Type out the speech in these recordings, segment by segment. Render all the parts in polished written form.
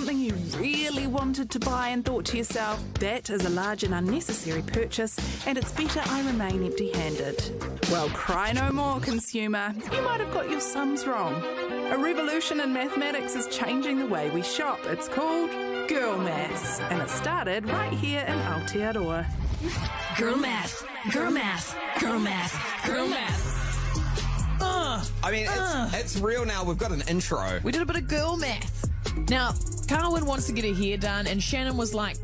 something you really wanted to buy and thought to yourself, that is a large and unnecessary purchase, and it's better I remain empty-handed? Well, cry no more, consumer. You might have got your sums wrong. A revolution in mathematics is changing the way we shop. It's called Girl Maths, and it started right here in Aotearoa. Girl Math, Girl Math, Girl Math, Girl Math. I mean, it's real now. We've got an intro. We did a bit of girl math. Now, Carwyn wants to get her hair done, and Shannon was like,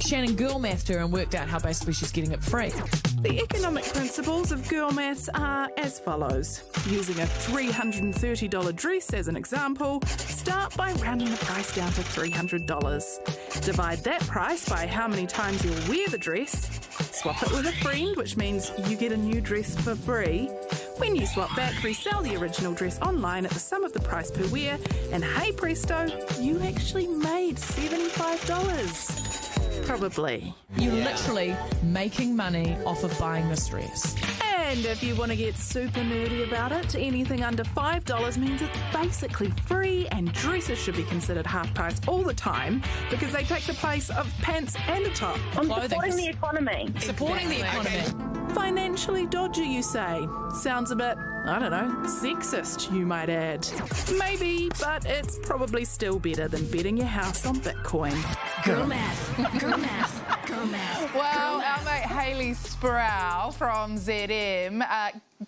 Shannon girl mathed her and worked out how basically she's getting it free. The economic principles of girl maths are as follows. Using a $330 dress as an example, start by rounding the price down to $300. Divide that price by how many times you'll wear the dress. Swap it with a friend, which means you get a new dress for free. When you swap back, resell the original dress online at the sum of the price per wear, and hey presto, you actually made $75. Probably. You're literally making money off of buying this dress. And if you want to get super nerdy about it, anything under $5 means it's basically free, and dresses should be considered half price all the time because they take the place of pants and a top. I'm supporting the economy. Supporting the economy. Financially dodgy, you say? Sounds a bit, I don't know, sexist, you might add. Maybe, but it's probably still better than betting your house on Bitcoin. Girl Math, Girl Math, Girl Math. Well, our mate Hayley Sproul from ZM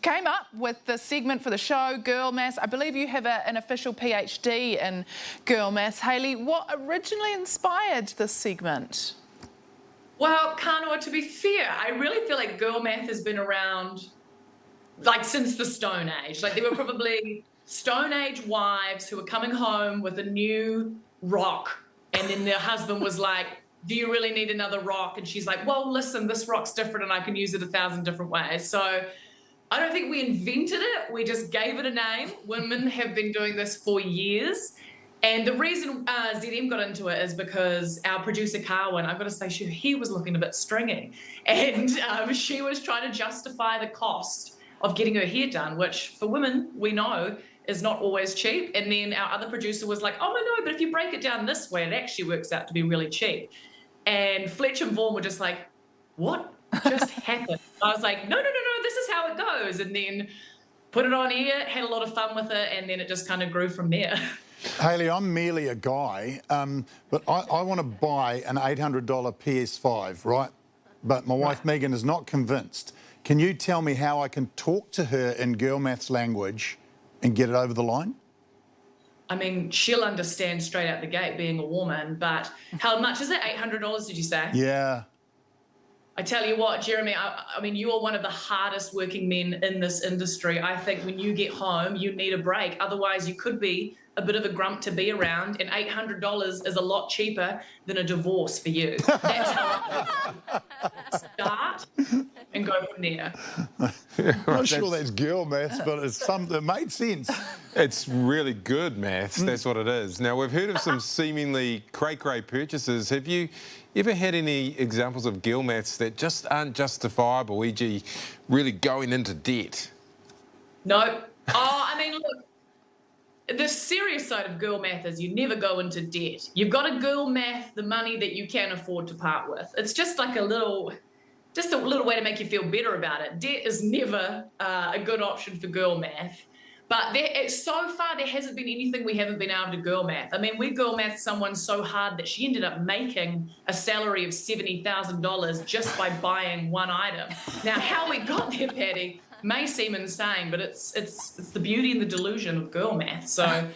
came up with the segment for the show, Girl Maths. I believe you have an official PhD in Girl Maths. Hayley, what originally inspired this segment? Well, Kanoa, to be fair, I really feel like girl math has been around like since the Stone Age. Like there were probably Stone Age wives who were coming home with a new rock, and then their husband was like, do you really need another rock? And she's like, well, listen, this rock's different and I can use it 1,000 different ways. So I don't think we invented it. We just gave it a name. Women have been doing this for years. And the reason ZM got into it is because our producer, Carwyn, I've got to say, he was looking a bit stringy. And she was trying to justify the cost of getting her hair done, which for women, we know, is not always cheap. And then our other producer was like, oh, no, but if you break it down this way, it actually works out to be really cheap. And Fletch and Vaughan were just like, what just happened? I was like, no, this is how it goes. And then put it on air, had a lot of fun with it, and then it just kind of grew from there. Hayley, I'm merely a guy, but I want to buy an $800 PS5, right? But my wife Megan is not convinced. Can you tell me how I can talk to her in girl maths language and get it over the line? I mean, she'll understand straight out the gate being a woman, but how much is it? $800, did you say? Yeah. I tell you what, Jeremy, I mean, you are one of the hardest working men in this industry. I think when you get home, you need a break. Otherwise, you could be a bit of a grump to be around, and $800 is a lot cheaper than a divorce for you. That's how I start and go from there. I'm not sure that's girl maths, but it's something that made sense. It's really good maths, that's what it is. Now, we've heard of some seemingly cray-cray purchases. Have you ever had any examples of girl maths that just aren't justifiable, e.g. really going into debt? No. Oh, I mean, look, the serious side of girl math is you never go into debt. You've got to girl math the money that you can afford to part with. It's just like a little way to make you feel better about it. Debt is never a good option for girl math. But so far, there hasn't been anything we haven't been able to girl math. I mean, we girl mathed someone so hard that she ended up making a salary of $70,000 just by buying one item. Now, how we got there, Patty, may seem insane, but it's the beauty and the delusion of girl math. So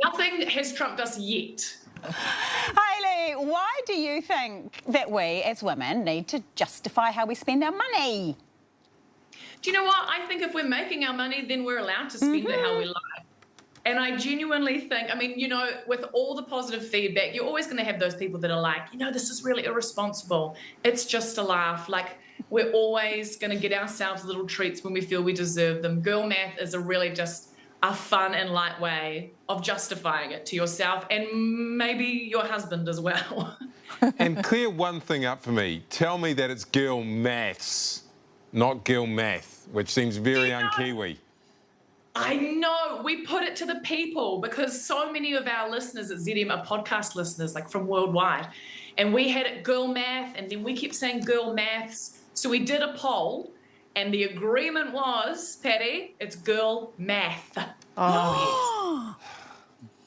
nothing has trumped us yet. Hayley, why do you think that we as women need to justify how we spend our money? Do you know what? I think if we're making our money, then we're allowed to spend it how we like. And I genuinely think, I mean, you know, with all the positive feedback, you're always going to have those people that are like, you know, this is really irresponsible. It's just a laugh. Like, we're always going to get ourselves little treats when we feel we deserve them. Girl math is really just a fun and light way of justifying it to yourself and maybe your husband as well. And clear one thing up for me. Tell me that it's girl maths, not girl math, which seems very un-Kiwi. I know. We put it to the people because so many of our listeners at ZM are podcast listeners, like from worldwide. And we had it girl math, and then we kept saying girl maths. So we did a poll, and the agreement was, Patty, it's girl math. Oh, yes.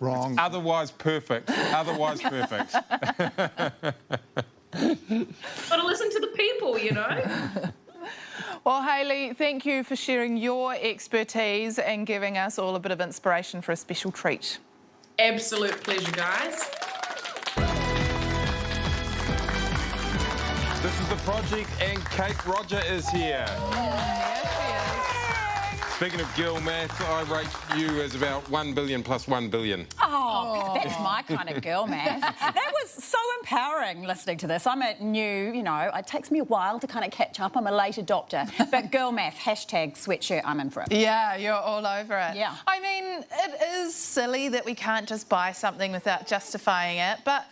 Wrong. Otherwise perfect. Otherwise perfect. Gotta listen to the people, you know? Well, Hayley, thank you for sharing your expertise and giving us all a bit of inspiration for a special treat. Absolute pleasure, guys. This is The Project, and Kate Roger is here. Speaking of girl maths, I rate you as about 1 billion plus 1 billion. Oh, that's my kind of girl math. That was so empowering listening to this. I'm a new, it takes me a while to kind of catch up. I'm a late adopter. But girl math, hashtag sweatshirt, I'm in for it. Yeah, you're all over it. Yeah. I mean, it is silly that we can't just buy something without justifying it, but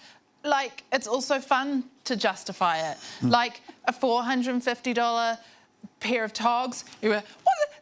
like, it's also fun to justify it. Like a $450 pair of togs. You were, what?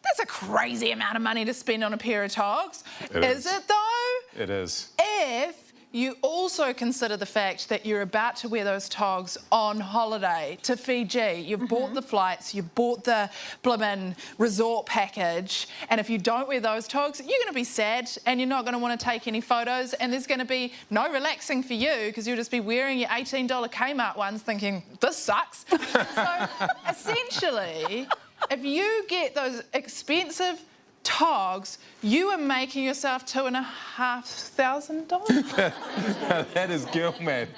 That's a crazy amount of money to spend on a pair of togs. Is it though? It is. If you also consider the fact that you're about to wear those togs on holiday to Fiji. You've bought the flights, you've bought the blimmin' resort package, and if you don't wear those togs, you're going to be sad and you're not going to want to take any photos, and there's going to be no relaxing for you because you'll just be wearing your $18 Kmart ones thinking, this sucks. So essentially, if you get those expensive togs, you are making yourself $2,500. That is girl math.